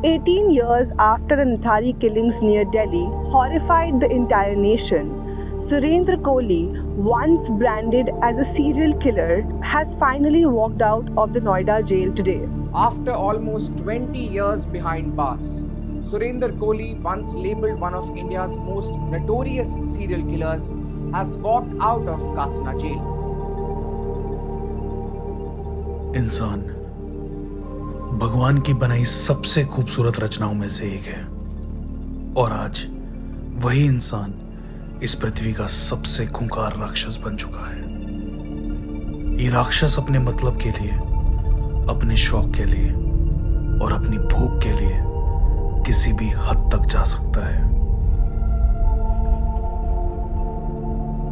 18 years after the Nathari killings near Delhi horrified the entire nation, Surendra Kohli, once branded as a serial killer, has finally walked out of the Noida jail today. After almost 20 years behind bars, Surendra Kohli, once labelled one of India's most notorious serial killers, has walked out of Kasna jail. इंसान भगवान की बनाई सबसे खूबसूरत रचनाओं में से एक है और आज वही इंसान इस पृथ्वी का सबसे खूंखार राक्षस बन चुका है। ये राक्षस अपने मतलब के लिए, अपने शौक के लिए और अपनी भूख के लिए किसी भी हद तक जा सकता है।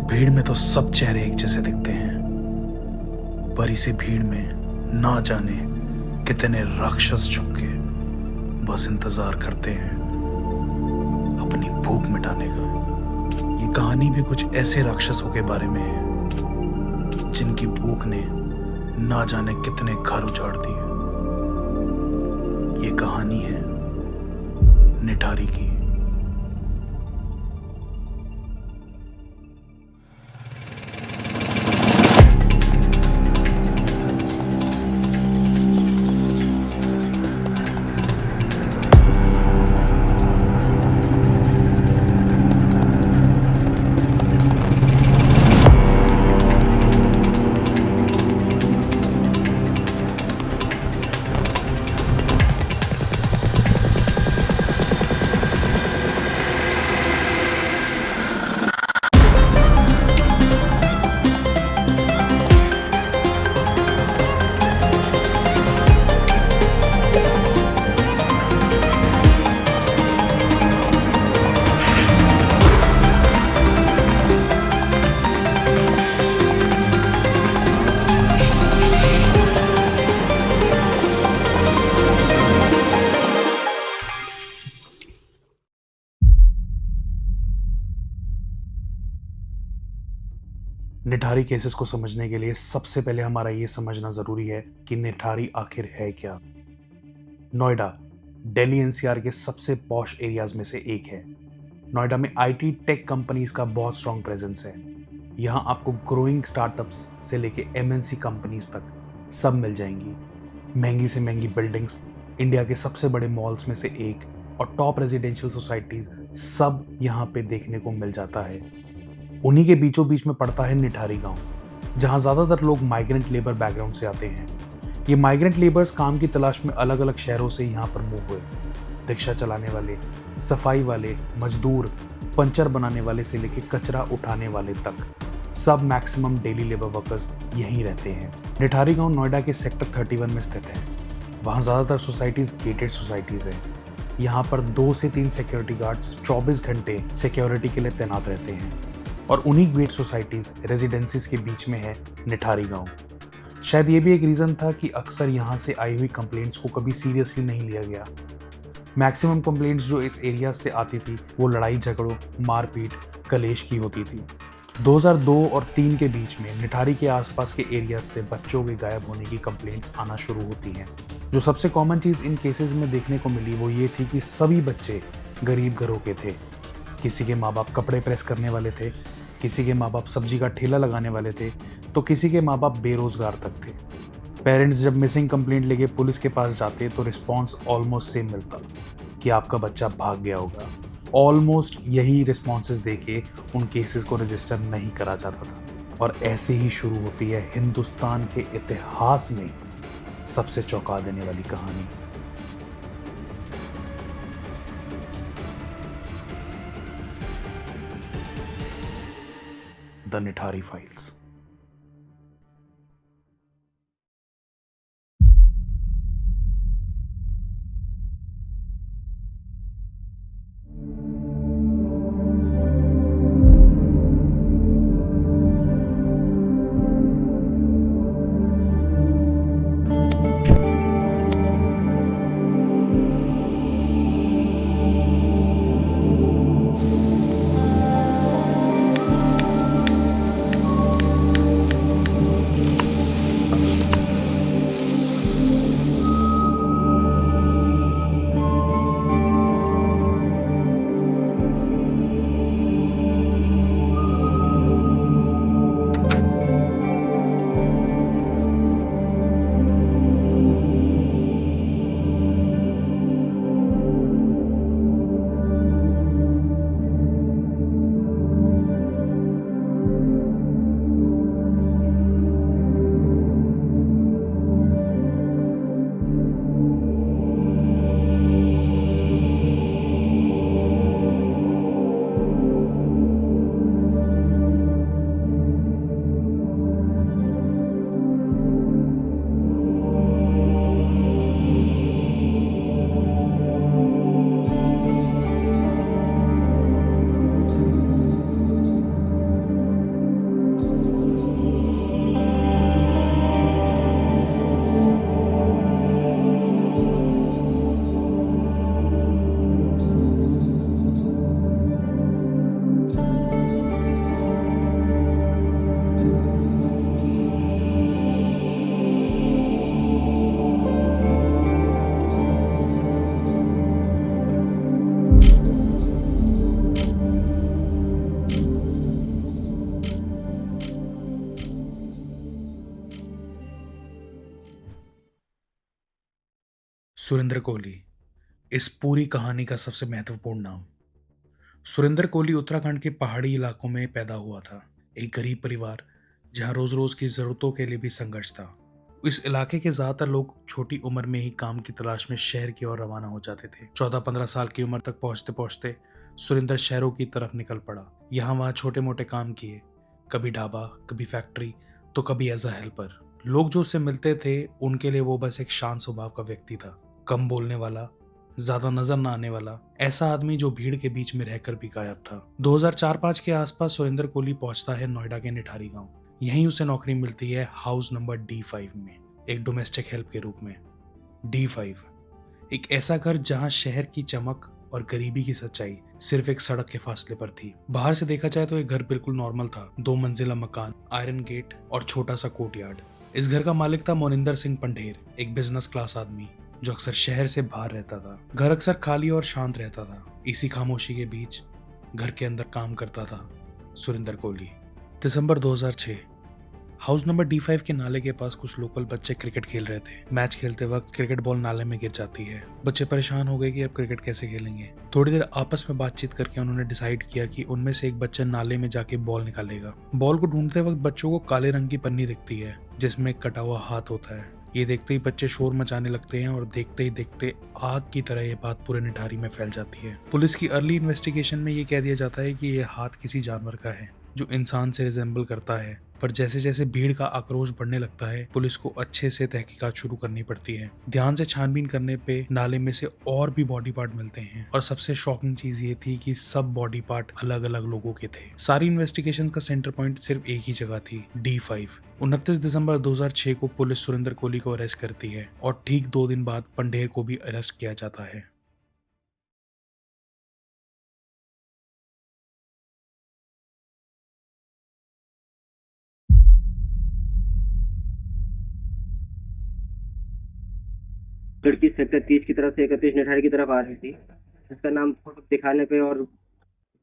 भीड़ में तो सब चेहरे एक जैसे दिखते हैं, पर इसी भीड़ में ना जाने कितने राक्षस छुप के बस इंतजार करते हैं अपनी भूख मिटाने का। ये कहानी भी कुछ ऐसे राक्षसों के बारे में है जिनकी भूख ने ना जाने कितने घर उजाड़ दिए। ये कहानी है निठारी की। निठारी केसेस को समझने के लिए सबसे पहले हमारा ये समझना जरूरी है कि निठारी आखिर है क्या। नोएडा दिल्ली एनसीआर के सबसे पॉश एरियाज में से एक है। नोएडा में आईटी टेक कंपनीज का बहुत स्ट्रॉन्ग प्रेजेंस है। यहाँ आपको ग्रोइंग स्टार्टअप्स से लेके एमएनसी कंपनीज तक सब मिल जाएंगी। महंगी से महंगी बिल्डिंग्स, इंडिया के सबसे बड़े मॉल्स में से एक और टॉप रेजिडेंशियल सोसाइटीज सब यहाँ पे देखने को मिल जाता है। उन्हीं के बीचों बीच में पड़ता है निठारी गांव, जहां ज्यादातर लोग माइग्रेंट लेबर बैकग्राउंड से आते हैं। ये माइग्रेंट लेबर्स काम की तलाश में अलग अलग शहरों से यहाँ पर मूव हुए। रिक्शा चलाने वाले, सफाई वाले, मजदूर, पंचर बनाने वाले से लेकर कचरा उठाने वाले तक सब मैक्सिमम डेली लेबर वर्कर्स यहीं रहते हैं। निठारी गांव नोएडा के सेक्टर 31 में स्थित है। वहाँ ज़्यादातर सोसाइटीज़ गेटेड सोसाइटीज़ हैं। यहाँ पर 2 से 3 सिक्योरिटी गार्ड्स 24 घंटे सिक्योरिटी के लिए तैनात रहते हैं और उन्हीं गेट सोसाइटीज रेजिडेंसीज के बीच में है निठारी गांव। शायद ये भी एक रीज़न था कि अक्सर यहाँ से आई हुई कंप्लेंट्स को कभी सीरियसली नहीं लिया गया। मैक्सिमम कंप्लेंट्स जो इस एरिया से आती थी वो लड़ाई झगड़ों, मारपीट, कलेश की होती थी। 2002 और 3 के बीच में निठारी के आसपास के एरियाज से बच्चों के गायब होने की कंप्लेंट्स आना शुरू होती हैं। जो सबसे कॉमन चीज़ इन केसेस में देखने को मिली वो ये थी कि सभी बच्चे गरीब घरों के थे। किसी के माँ बाप कपड़े प्रेस करने वाले थे, किसी के माँ बाप सब्जी का ठेला लगाने वाले थे, तो किसी के माँ बाप बेरोजगार तक थे। पेरेंट्स जब मिसिंग कंप्लेंट लेके पुलिस के पास जाते तो रिस्पांस ऑलमोस्ट सेम मिलता कि आपका बच्चा भाग गया होगा। ऑलमोस्ट यही रिस्पॉन्सेज देके उन केसेस को रजिस्टर नहीं करा जाता था। और ऐसे ही शुरू होती है हिंदुस्तान के इतिहास में सबसे चौंका देने वाली कहानी। The Nithari files. सुरेंद्र कोहली, इस पूरी कहानी का सबसे महत्वपूर्ण नाम। सुरेंद्र कोहली उत्तराखंड के पहाड़ी इलाकों में पैदा हुआ था, एक गरीब परिवार जहां रोज रोज की जरूरतों के लिए भी संघर्ष था। इस इलाके के ज्यादातर लोग छोटी उम्र में ही काम की तलाश में शहर की ओर रवाना हो जाते थे। 14-15 साल की उम्र तक पहुंचते पहुंचते सुरेंद्र शहरों की तरफ निकल पड़ा। यहाँ वहाँ छोटे मोटे काम किए, कभी ढाबा, कभी फैक्ट्री, तो कभी एज अ हेल्पर। लोग जो उससे मिलते थे उनके लिए वो बस एक शांत स्वभाव का व्यक्ति था, कम बोलने वाला, ज्यादा नजर न आने वाला, ऐसा आदमी जो भीड़ के बीच में रहकर भी गायब था। 2004-05 के आसपास सुरेंद्र कोहली पहुंचता है नोएडा के निठारी गांव। यहीं उसे नौकरी मिलती है हाउस नंबर D5 में, एक डोमेस्टिक हेल्प के रूप में। D5 एक ऐसा घर जहां शहर की चमक और गरीबी की सच्चाई सिर्फ एक सड़क के फासले पर थी। बाहर से देखा जाए तो एक घर बिल्कुल नॉर्मल था, 2 मंजिला मकान, आयरन गेट और छोटा सा कोर्टयार्ड। इस घर का मालिक था मोनिंदर सिंह पंढेर, एक बिजनेस क्लास आदमी जो अक्सर शहर से बाहर रहता था। घर अक्सर खाली और शांत रहता था। इसी खामोशी के बीच घर के अंदर काम करता था सुरेंद्र कोहली। दिसंबर 2006, हाउस नंबर D5 के नाले के पास कुछ लोकल बच्चे क्रिकेट खेल रहे थे। मैच खेलते वक्त क्रिकेट बॉल नाले में गिर जाती है। बच्चे परेशान हो गए कि अब क्रिकेट कैसे खेलेंगे। थोड़ी देर आपस में बातचीत करके उन्होंने डिसाइड किया कि उनमें से एक बच्चा नाले में जाके बॉल निकालेगा। बॉल को ढूंढते वक्त बच्चों को काले रंग की पन्नी दिखती है जिसमें एक कटा हुआ हाथ होता है। ये देखते ही बच्चे शोर मचाने लगते हैं और देखते ही देखते आग की तरह ये बात पूरे निठारी में फैल जाती है। पुलिस की अर्ली इन्वेस्टिगेशन में ये कह दिया जाता है कि ये हाथ किसी जानवर का है जो इंसान से रिजेंबल करता है। पर जैसे जैसे भीड़ का आक्रोश बढ़ने लगता है, पुलिस को अच्छे से तहकीकात शुरू करनी पड़ती है। ध्यान से छानबीन करने पे नाले में से और भी बॉडी पार्ट मिलते हैं और सबसे शॉकिंग चीज ये थी कि सब बॉडी पार्ट अलग अलग लोगों के थे। सारी इन्वेस्टिगेशन का सेंटर पॉइंट सिर्फ एक ही जगह थी, D5। 29 दिसंबर 2006 को पुलिस सुरेंद्र कोहली को अरेस्ट करती है और ठीक 2 दिन बाद पंढेर को भी अरेस्ट किया जाता है। लड़की सेक्टर 30 की तरफ से 31 निठारी की तरफ आ रही थी। इसका नाम फोटो दिखाने पे और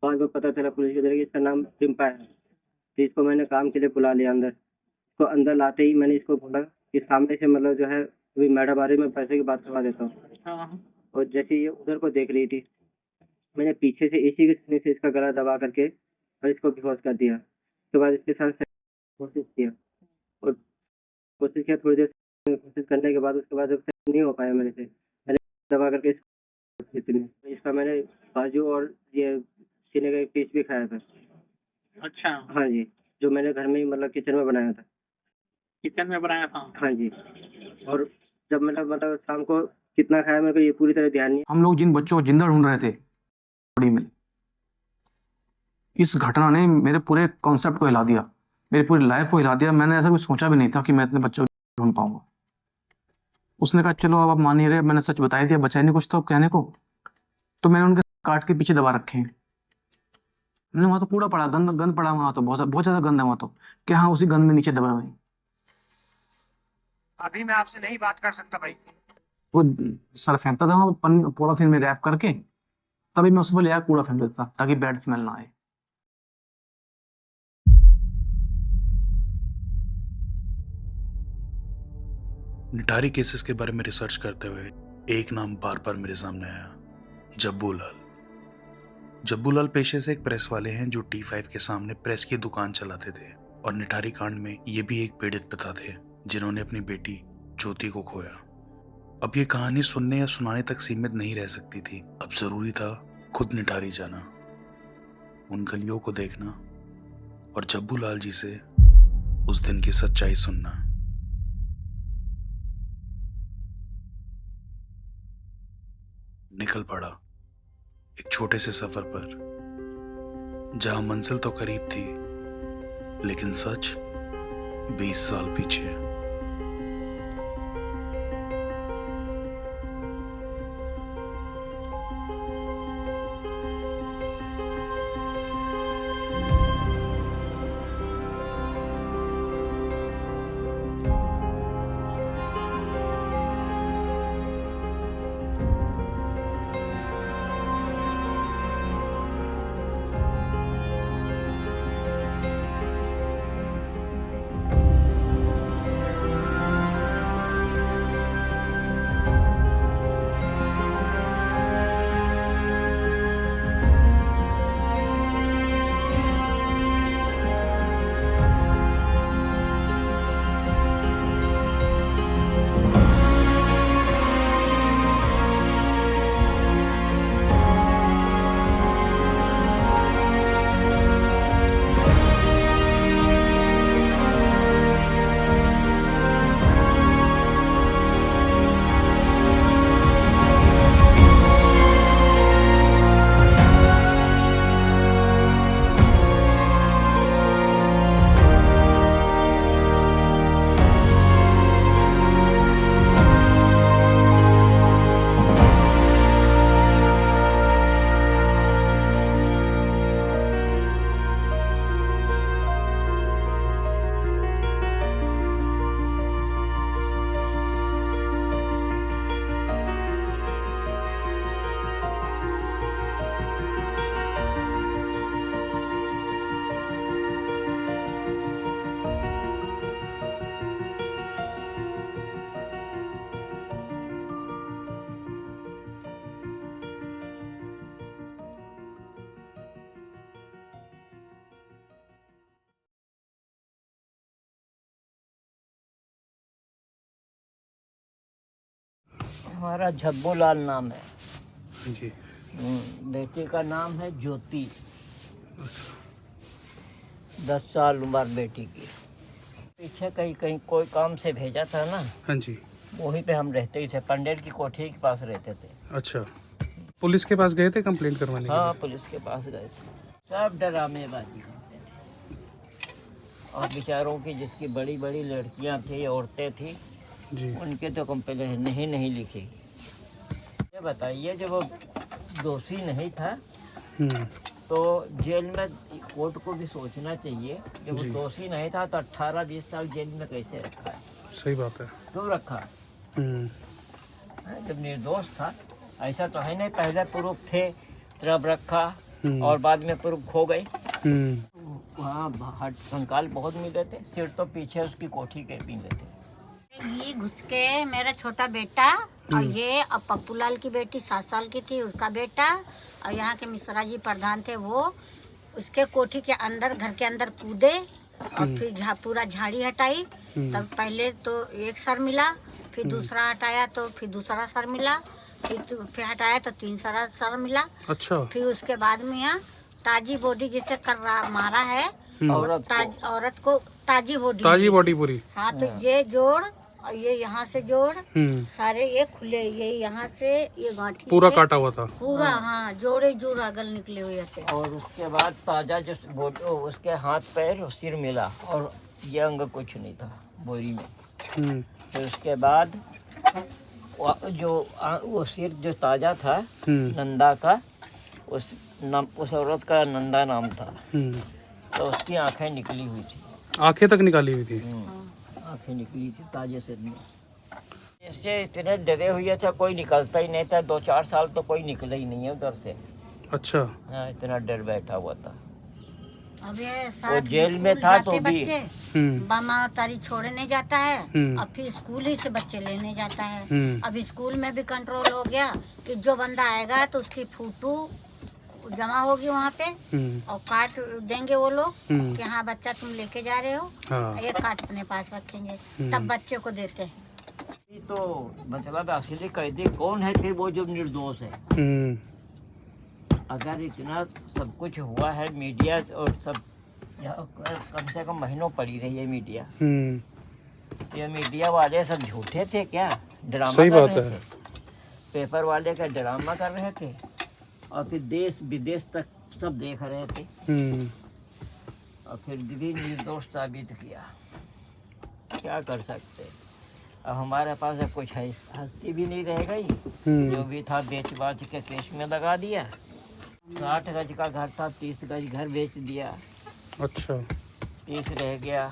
बाद में पता चला पुलिस के जरिए इसका नाम रिम्पा है। तो इसको मैंने काम के लिए बुला लिया अंदर। इसको अंदर लाते ही मैंने इसको बोला कि सामने से मतलब जो है अभी मैडम आ रही, मैं पैसे की बात करवा देता हूँ। और जैसे ये उधर को देख रही थी, मैंने पीछे से इसी के सीने से इसका गला दबा करके और इसको बेहोश कर दिया। उसके बाद इसके साथ कोशिश किया और कोशिश किया थोड़ी देर कोशिश करने के बाद उसके बाद नहीं हो पाया मेरे से। मैंने दबा करके इसका मैंने बाजू और ये सीने का एक पीस भी खाया था। अच्छा, हाँ जी, जो मैंने घर में ही मतलब किचन में बनाया था। किचन में बनाया था? हाँ जी। और जब मतलब शाम को कितना खाया मेरे को ये पूरी तरह ध्यान नहीं। हम लोग जिन बच्चों को जिंदा ढूंढ रहे थे बड़ी में, इस घटना ने मेरे पूरे कॉन्सेप्ट को हिला दिया, मेरी पूरी लाइफ को हिला दिया। मैंने ऐसा कुछ सोचा भी नहीं था कि मैं इतने बच्चों को ढूंढ पाऊंगा। उसने कहा चलो अब आप मान ही रहे, मैंने सच बता ही दिया, बचा ही नहीं कुछ तो अब कहने को। तो मैंने उनके काट के पीछे दबा रखे हैं। वहां तो कूड़ा पड़ा, गंद पड़ा, वहां तो बहुत बहुत ज्यादा गंद है वहां तो, कि हाँ उसी गंद में नीचे दबा हुए। अभी मैं आपसे नहीं बात कर सकता भाई। वो सर फेंकता था वहां पॉलिथीन में रैप करके, तभी मैं उसको ले आया कूड़ा फेंक देता ताकि बैड स्मेल ना आए। निठारी केसेस के बारे में रिसर्च करते हुए एक नाम बार बार मेरे सामने आया, जब्बू लाल। जब्बू लाल पेशे से एक प्रेस वाले हैं जो D5 के सामने प्रेस की दुकान चलाते थे और निठारी कांड में ये भी एक पीड़ित पिता थे जिन्होंने अपनी बेटी ज्योति को खोया। अब ये कहानी सुनने या सुनाने तक सीमित नहीं रह सकती थी। अब जरूरी था खुद निठारी जाना, उन गलियों को देखना और जब्बू लाल जी से उस दिन की सच्चाई सुनना। निकल पड़ा एक छोटे से सफर पर जहां मंजिल तो करीब थी लेकिन सच 20 साल पीछे। हमारा झब्बूलाल नाम है। जी। बेटे का नाम है ज्योति। 10 साल उम्र बेटी की। पीछे कहीं कहीं कोई काम से भेजा था ना, हाँ जी। वहीं पे हम रहते ही थे, पंडेल की कोठी के पास रहते थे। अच्छा, पुलिस के पास गए थे कंप्लेंट करवाने के हाँ, लिए? पुलिस के पास गए थे। सब डरामेबाजी करते थे। और बेचारों की जिसकी बड़ी बड़ी लड़कियां थी, औरतें थी, जी। उनके तो कंप्लेंट नहीं लिखी। ये बताइए, जब वो दोषी नहीं था तो जेल में कोर्ट को भी सोचना चाहिए, जब वो जी। दोषी नहीं था तो 18-20 साल जेल में कैसे रखा है? सही बात है। क्यों रखा? जब निर्दोष था। ऐसा तो है नहीं पहले प्रूफ थे तब रखा और बाद में प्रूफ खो गए। वहाँ हट कंकाल बहुत मिले थे, सिर तो पीछे उसकी कोठी के मिले थे। ये घुस के मेरा छोटा बेटा और ये अब पप्पूलाल की बेटी 7 साल की थी, उसका बेटा, और यहाँ के मिश्रा जी प्रधान थे, वो उसके कोठी के अंदर, घर के अंदर कूदे और फिर पूरा झाड़ी हटाई। तब पहले तो एक सर मिला, फिर दूसरा हटाया तो फिर दूसरा सर मिला, फिर हटाया तो 3 सर मिला। अच्छा। फिर उसके बाद में यहाँ ताजी बॉडी जिसे मारा है, औरत को ताजी बॉडी पूरी। हाँ, तो ये जोड़ और ये यहाँ से जोड़ सारे ये खुले, ये यहाँ से ये गांठी पूरा काटा हुआ था पूरा। हाँ, जोड़े जोड़ अगल निकले हुए थे। और उसके बाद ताजा जो उसके हाथ पैर और सिर मिला और ये अंग कुछ नहीं था बोरी में। फिर उसके बाद वो सिर जो ताजा था नंदा का, उस औरत का नंदा नाम था, तो उसकी आंखें निकली हुई थी। आंखें तक निकाली हुई थी? आंखें निकली थी ताजे सिर में। इससे इतने डरे हुए थे, कोई निकलता ही नहीं था। 2-4 साल तो कोई निकला ही नहीं है उधर से। अच्छा। हाँ, इतना डर बैठा हुआ था। अब ये वो जेल में था तो भी बमा तारी छोड़ने जाता है, अब फिर स्कूल ही से बच्चे लेने जाता है। अब स्कूल में भी कंट्रोल हो गया कि जो बंदा आएगा तो उसकी फोटो जमा होगी वहाँ पे और काट देंगे वो लोग कि हाँ बच्चा तुम लेके जा रहे हो। हाँ। एक कार्ड अपने पास रखेंगे, तब बच्चे को देते हैं। तो मतलब असली कैदी कौन है फिर? वो जो निर्दोष है। अगर इतना सब कुछ हुआ है, मीडिया और सब कम से कम महीनों पड़ी रही है मीडिया। ये मीडिया वाले सब झूठे थे क्या? ड्रामा सही कर बात रहे है। थे। पेपर वाले का ड्रामा कर रहे थे और फिर देश विदेश तक सब देख रहे थे और फिर भी निर्दोष साबित किया। क्या कर सकते? अब हमारे पास अब कुछ हस्ती भी नहीं रह गई। जो भी था बेच बाच के केस में लगा दिया। 60 गज का घर था, 30 गज घर बेच दिया। अच्छा। 30 रह गया।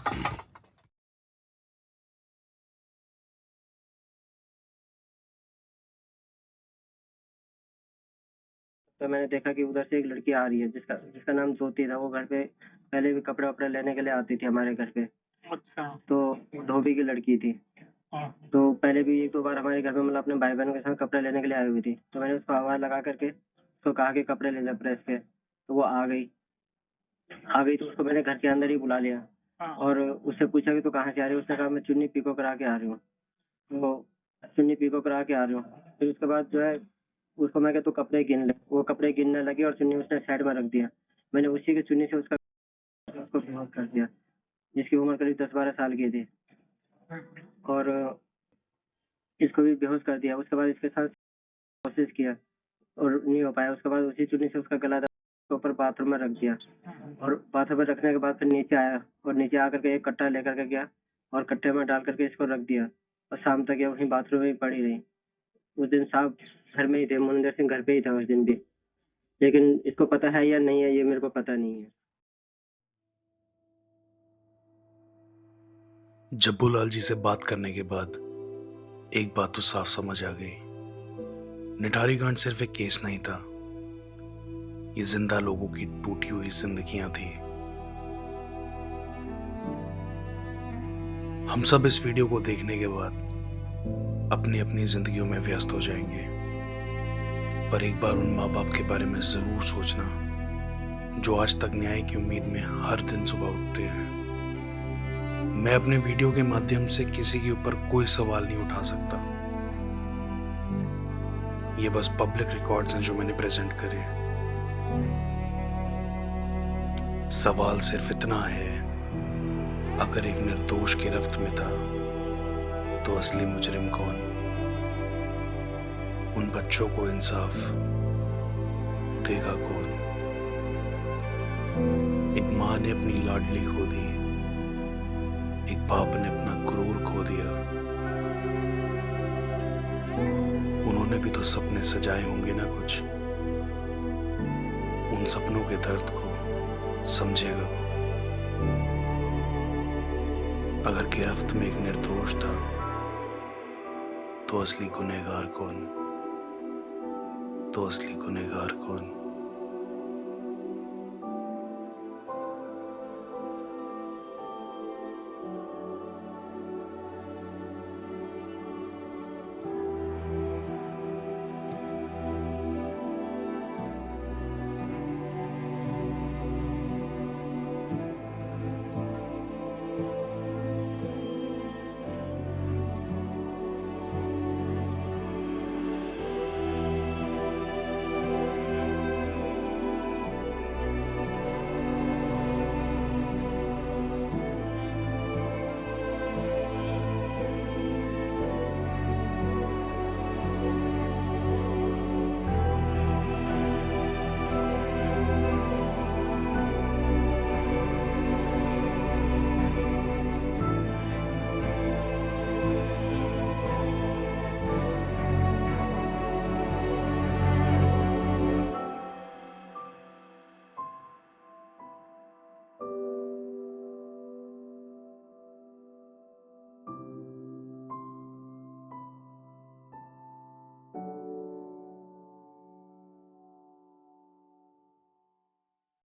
तो मैंने देखा कि उधर से एक लड़की आ रही है जिसका नाम ज्योति था। वो घर पे पहले भी कपड़े वपड़े लेने के लिए आती थी हमारे घर पे। अच्छा। तो धोबी की लड़की थी। तो पहले भी 1-2 बार हमारे घर में मतलब अपने भाई बहनों के साथ कपड़े लेने के लिए आई हुई थी। तो मैंने उसको आवाज़ लगा करके उसको कहा कि कपड़े ले जा प्रेस के। तो वो आ गई तो उसको मैंने घर के अंदर ही बुला लिया और उससे पूछा कि तू कहाँ से आ रही है? उसने कहा मैं चुन्नी पीको करा के आ रही हूँ। तो चुन्नी पीको करा के आ रही हूँ। फिर उसके बाद जो है उसको मैं तू कपड़े गिन ले। वो कपड़े गिनने लगी और चुन्नी उसने साइड में रख दिया। मैंने उसी के चुन्नी से उसको बेहोश कर दिया, जिसकी उम्र करीब 10-12 साल की थी, और इसको भी बेहोश कर दिया। उसके बाद इसके साथ कोशिश किया और नहीं हो पाया। उसके बाद उसी चुन्नी से उसका गला ऊपर बाथरूम में रख दिया और बाथरूम में रखने के बाद फिर नीचे आया और नीचे आकर के एक कट्टा लेकर के गया और कट्टे में डाल करके इसको रख दिया और शाम तक ये वहीं बाथरूम में ही पड़ी रही। उस दिन साहब घर में ही थे, मुनिंदर सिंह घर पे ही था उस दिन भी, लेकिन इसको पता है या नहीं है ये मेरे को पता नहीं है। जब्बूलाल जी से बात करने के बाद एक बात तो साफ समझ आ गई, निठारी कांड सिर्फ एक केस नहीं था, ये जिंदा लोगों की टूटी हुई जिंदगियां थी। हम सब इस वीडियो को देखने के बाद अपनी अपनी जिंदगियों में व्यस्त हो जाएंगे, पर एक बार उन माँ बाप के बारे में जरूर सोचना जो आज तक न्याय की उम्मीद में हर दिन सुबह उठते हैं। मैं अपने वीडियो के माध्यम से किसी के ऊपर कोई सवाल नहीं उठा सकता, ये बस पब्लिक रिकॉर्ड्स हैं जो मैंने प्रेजेंट करे। सवाल सिर्फ इतना है, अगर एक निर्दोष गिरफ्त में था तो असली मुजरिम कौन? उन बच्चों को इंसाफ देगा कौन? एक माँ ने अपनी लाडली खो दी, एक बाप ने अपना गुरूर खो दिया। उन्होंने भी तो सपने सजाए होंगे ना कुछ। उन सपनों के दर्द को समझेगा। अगर गिरफ्त में एक निर्दोष था तो असली गुनहगार कौन? तो असली गुनहगार कौन?